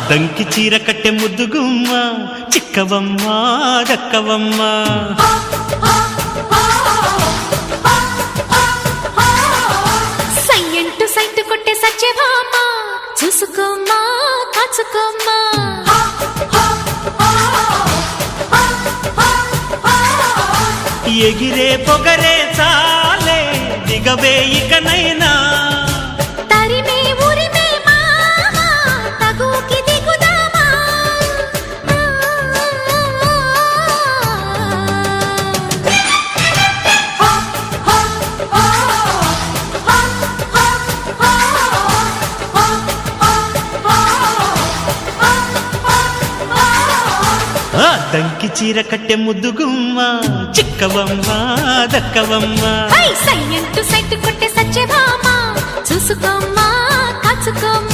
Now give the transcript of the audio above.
దంకి చీర కట్టె ముద్దుగుమ్మ చిక్కవమ్మ దక్కవమ్మ సయ్యంటు సైటు కొట్టే సత్యభామ చూసుకోమ్మా కాచుకోమ్మా ఎగిరే పొగరే చాలే దిగవే ఇకనైనా తరిమే ఉరిమే మామా తగుకి దిగుదామా దంకి చీర కట్టె ముద్దుగుమ్మ చిక్కవమ్మ దక్కవమ్మ సయ్యంటు సైటు కొట్టే సత్యభామ చూసుకోమ్మా కాచుకోమ్మా